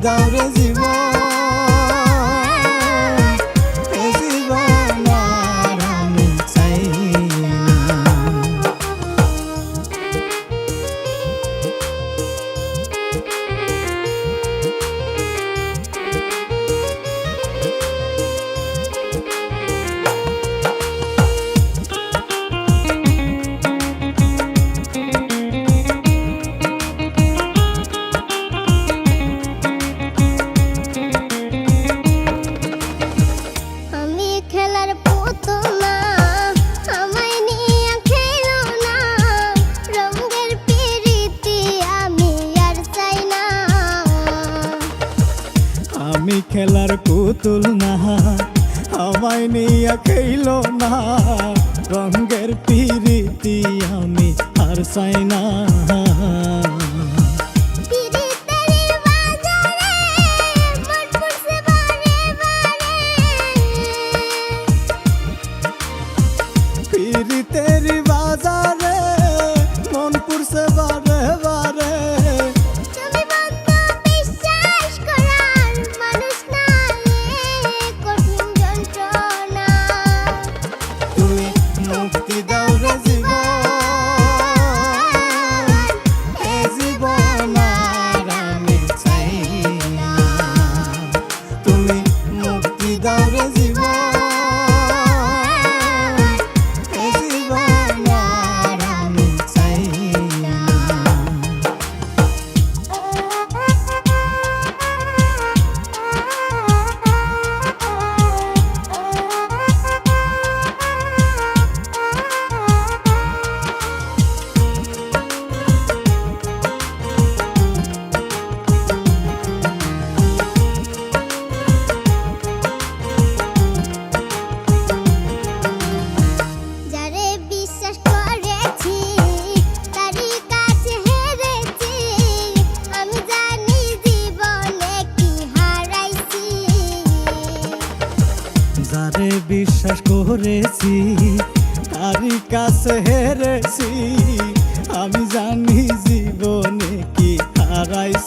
দাও রে জীবন, এ জীবন আর আমি চাই না। আমি খেলার পুতুল না, আমায় নিয়ে খেলো না, রঙের পিরিতি আমি আর চাই না। পিরিতের বাজারে মন পুরছে বারে বারে, মুক্তি দাও রে জীবন, এ জীবন আর আমি চাই না। তুমি মুক্তি দাও রে জীবন, এ জীবন আর আমি চাই না। যারে বিশ্বাস করেছি তারই কাছে হেরেছি, আমি জানি জীবনে কি হারাইছি।